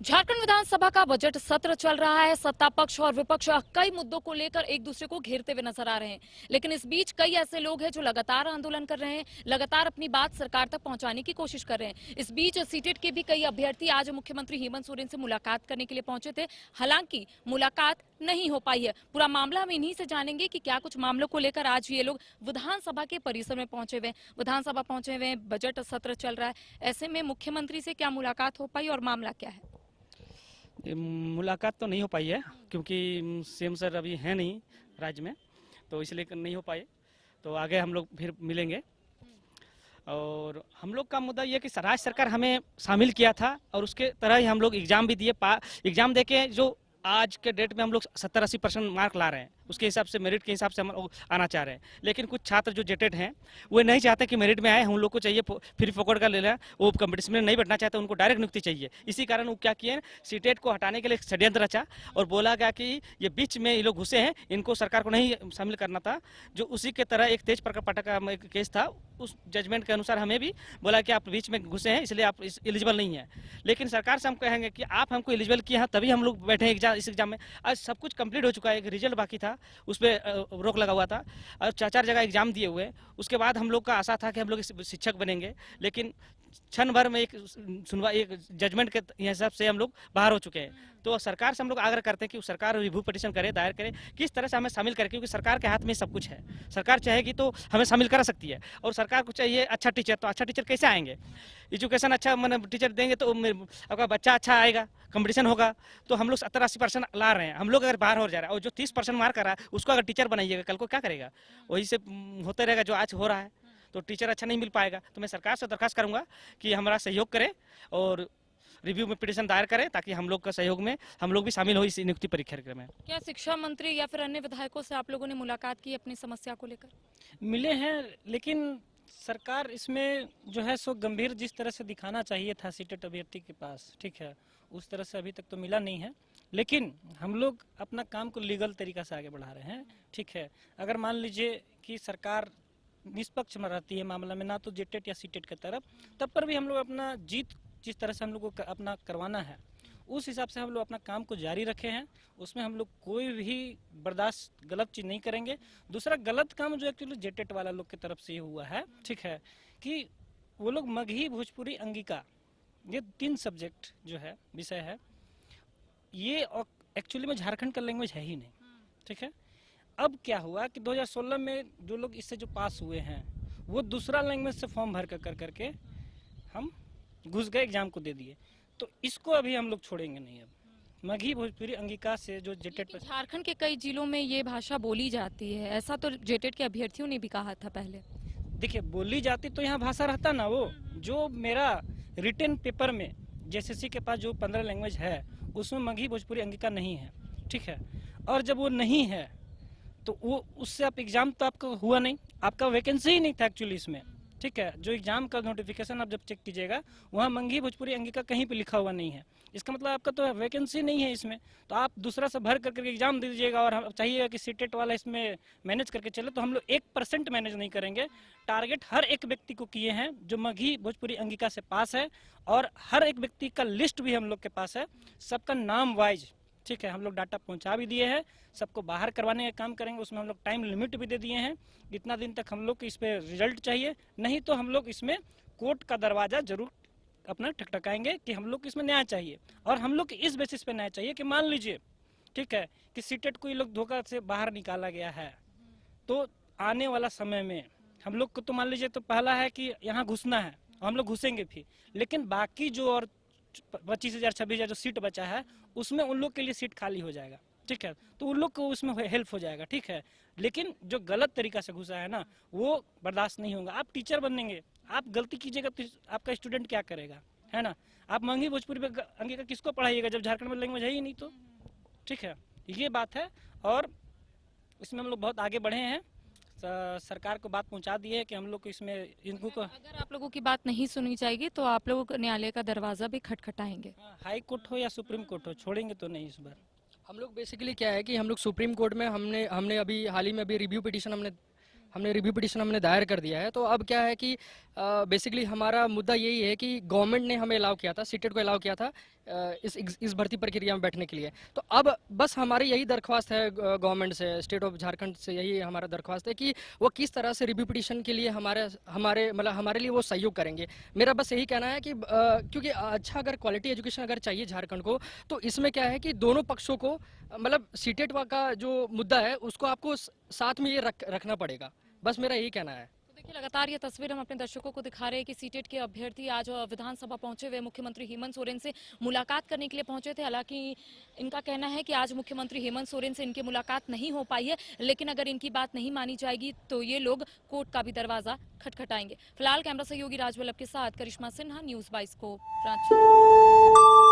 झारखंड विधानसभा का बजट सत्र चल रहा है। सत्ता पक्ष और विपक्ष कई मुद्दों को लेकर एक दूसरे को घेरते हुए नजर आ रहे हैं, लेकिन इस बीच कई ऐसे लोग हैं जो लगातार आंदोलन कर रहे हैं, लगातार अपनी बात सरकार तक पहुंचाने की कोशिश कर रहे हैं। इस बीच सीटेट के भी कई अभ्यर्थी आज मुख्यमंत्री हेमंत सोरेन से मुलाकात करने के लिए पहुंचे थे। हालांकि मुलाकात नहीं हो पाई है। पूरा मामला हम इन्हीं से जानेंगे कि क्या कुछ मामलों को लेकर आज ये लोग विधानसभा के परिसर में पहुंचे हुए, विधानसभा पहुंचे हुए, बजट सत्र चल रहा है। ऐसे में मुख्यमंत्री से क्या मुलाकात हो पाई और मामला क्या है? मुलाकात तो नहीं हो पाई है क्योंकि सीएम सर अभी हैं नहीं राज्य में, तो इसलिए नहीं हो पाए। तो आगे हम लोग फिर मिलेंगे। और हम लोग का मुद्दा ये कि राज्य सरकार हमें शामिल किया था और उसके तरह ही हम लोग एग्जाम भी दिए। एग्जाम देके जो आज के डेट में हम लोग 70-80% मार्क ला रहे हैं, उसके हिसाब से मेरिट के हिसाब से हम लोग आना चाह रहे हैं। लेकिन कुछ छात्र जो जेटेड हैं वो नहीं चाहते कि मेरिट में आए, हम लोग को चाहिए फ्री फोकट का ले लें। वो कंपटीशन में नहीं बैठना चाहते, उनको डायरेक्ट नियुक्ति चाहिए। इसी कारण वो क्या किए, सीटेट को हटाने के लिए षड्यंत्र रचा और बोला गया कि ये बीच में ये लोग घुसे हैं, इनको सरकार को नहीं शामिल करना था। जो उसी के तरह एक तेज प्रताप का केस था, उस जजमेंट के अनुसार हमें भी बोला कि आप बीच में घुसे हैं इसलिए आप एलिजिबल नहीं है। लेकिन सरकार से हम कहेंगे कि आप हमको एलिजिबल किए हैं तभी हम लोग बैठे हैं इस एग्जाम में। आज सब कुछ कंप्लीट हो चुका है, एक रिजल्ट बाकी था, उस पर रोक लगा हुआ था और 4 जगह एग्जाम दिए हुए। उसके बाद हम लोग का आशा था कि हम लोग शिक्षक बनेंगे, लेकिन क्षण भर में एक जजमेंट के हिसाब से हम लोग बाहर हो चुके हैं। तो सरकार से हम लोग आग्रह करते हैं कि सरकार रिव्यू पिटीशन करे, दायर करे, किस तरह से हमें शामिल करे, क्योंकि सरकार के हाथ में सब कुछ है। सरकार चाहेगी तो हमें शामिल कर सकती है और सरकार को चाहिए अच्छा टीचर। तो अच्छा टीचर कैसे आएंगे? एजुकेशन अच्छा मतलब टीचर देंगे तो आपका बच्चा अच्छा आएगा, कंपटीशन होगा। तो हम लोग 70-80% ला रहे हैं। हम लोग अगर बाहर हो जा रहा है और जो 30% मार्क कर रहा है उसको अगर टीचर बनाइएगा, कल को क्या करेगा? वही से होते रहेगा जो आज हो रहा है, तो टीचर अच्छा नहीं मिल पाएगा। तो मैं सरकार से दरखास्त करूंगा कि हमारा सहयोग करे और रिव्यू में पिटीशन दायर करें ताकि हम लोग का सहयोग में हम लोग भी शामिल हो इस नियुक्ति परीक्षा में। क्या शिक्षा मंत्री या फिर अन्य विधायकों से आप लोगों ने मुलाकात की अपनी समस्या को लेकर? मिले हैं, लेकिन सरकार इसमें जो है सो गंभीर जिस तरह से दिखाना चाहिए था सीटेट अभ्यर्थी के पास, ठीक है, उस तरह से अभी तक तो मिला नहीं है। लेकिन हम लोग अपना काम को लीगल तरीका से आगे बढ़ा रहे हैं, ठीक है। अगर मान लीजिए कि सरकार निष्पक्ष में रहती है मामला में, ना तो जेटेट या सीटेट की तरफ, तब पर भी हम लोग अपना जीत जिस तरह से हम लोग को अपना करवाना है उस हिसाब से हम लोग अपना काम को जारी रखे हैं। उसमें हम लोग कोई भी बर्दाश्त गलत चीज़ नहीं करेंगे। दूसरा गलत काम जो एक्चुअली जेटेट वाला लोग की तरफ से हुआ है, ठीक है, कि वो लोग मगही, भोजपुरी, अंगिका, ये 3 सब्जेक्ट जो है विषय है, ये एक्चुअली में झारखंड का लैंग्वेज है ही नहीं, ठीक है। अब क्या हुआ कि 2016 में जो लोग इससे जो पास हुए हैं वो दूसरा लैंग्वेज से फॉर्म भर कर करके हम घुस गए, एग्जाम को दे दिए। तो इसको अभी हम लोग छोड़ेंगे नहीं। अब मगही, भोजपुरी, अंगिका से जो जेटेट पर झारखंड के कई जिलों में ये भाषा बोली जाती है, ऐसा तो जेटेट के अभ्यर्थियों ने भी कहा था पहले। देखिए, बोली जाती तो यहाँ भाषा रहता ना। वो जो मेरा रिटन पेपर में जेएसएससी के पास जो 15 लैंग्वेज है उसमें मगही, भोजपुरी, अंगिका नहीं है, ठीक है। और जब वो नहीं है तो वो उससे आप एग्जाम तो आपका हुआ नहीं, आपका वैकेंसी ही नहीं था एक्चुअली इसमें, ठीक है। जो एग्जाम का नोटिफिकेशन आप जब चेक कीजिएगा वहाँ मगही, भोजपुरी, अंगिका कहीं पे लिखा हुआ नहीं है। इसका मतलब आपका तो वैकेंसी नहीं है इसमें, तो आप दूसरा से भर करके एग्जाम दे दीजिएगा और चाहिए कि सीटेट वाला इसमें मैनेज करके चले। तो हम लोग 1% मैनेज नहीं करेंगे। टारगेट हर एक व्यक्ति को किए हैं जो मगही, भोजपुरी, अंगिका से पास है, और हर एक व्यक्ति का लिस्ट भी हम लोग के पास है, सबका नाम वाइज, ठीक है। हम लोग डाटा पहुंचा भी दिए हैं, सबको बाहर करवाने का काम करेंगे। उसमें हम लोग टाइम लिमिट भी दे दिए हैं, इतना दिन तक हम लोग को इस पे रिजल्ट चाहिए, नहीं तो हम लोग इसमें कोर्ट का दरवाजा जरूर अपना ठकठकाएंगे कि हम लोग को इसमें न्याय चाहिए। और हम लोग इस बेसिस पे न्याय चाहिए कि मान लीजिए, ठीक है, कि सीटेट को ये लोग धोखा से बाहर निकाला गया है, तो आने वाला समय में हम लोग को तो मान लीजिए तो पहला है कि यहाँ घुसना है, हम लोग घुसेंगे भी, लेकिन बाकी जो और 25,000 26,000 जो सीट बचा है उसमें उन लोग के लिए सीट खाली हो जाएगा, ठीक है। तो उन लोग को उसमें हेल्प हो जाएगा, ठीक है। लेकिन जो गलत तरीका से घुसा है ना, वो बर्दाश्त नहीं होगा। आप टीचर बनेंगे, आप गलती कीजिएगा तो आपका स्टूडेंट क्या करेगा, है ना। आप मगही, भोजपुरी पे अंगिका किसको पढ़ाइएगा जब झारखंड में लैंग्वेज है ही नहीं? तो ठीक है, ये बात है। और इसमें हम लोग बहुत आगे बढ़े हैं, सरकार को बात पहुंचा दी है कि हम लोग को इसमें इनको को अगर आप लोगों की बात नहीं सुनी जाएगी तो आप लोग न्यायालय का दरवाजा भी खटखटाएंगे। हाई कोर्ट हो या सुप्रीम कोर्ट हो, छोड़ेंगे तो नहीं इस बार। हम लोग बेसिकली क्या है कि हम लोग सुप्रीम कोर्ट में हमने हमने अभी हाल ही में अभी रिव्यू पिटीशन हमने दायर कर दिया है। तो अब क्या है कि बेसिकली हमारा मुद्दा यही है कि गवर्नमेंट ने हमें अलाउ किया था, सीटेट को अलाउ किया था इस भर्ती प्रक्रिया में बैठने के लिए। तो अब बस हमारी यही दरख्वास्त है गवर्नमेंट से, स्टेट ऑफ झारखंड से यही हमारा दरख्वास्त है कि वो किस तरह से रिव्यू पिटीशन के लिए हमारे लिए वो सहयोग करेंगे। मेरा बस यही कहना है कि क्योंकि अच्छा अगर क्वालिटी एजुकेशन अगर चाहिए झारखंड को, तो इसमें क्या है कि दोनों पक्षों को मतलब सीटेट का जो मुद्दा है उसको आपको साथ में ये रखना पड़ेगा। बस मेरा यही कहना है। तो देखिए, लगातार ये तस्वीर हम अपने दर्शकों को दिखा रहे हैं कि सीटेट के अभ्यर्थी आज विधानसभा पहुंचे हुए मुख्यमंत्री हेमंत सोरेन से मुलाकात करने के लिए पहुंचे थे। हालांकि इनका कहना है कि आज मुख्यमंत्री हेमंत सोरेन से इनकी मुलाकात नहीं हो पाई है, लेकिन अगर इनकी बात नहीं मानी जाएगी तो ये लोग कोर्ट का भी दरवाजा खटखटाएंगे। फिलहाल कैमरा सहयोगी राजवल्लभ के साथ करिश्मा सिन्हा, न्यूज़ 22 को रांची।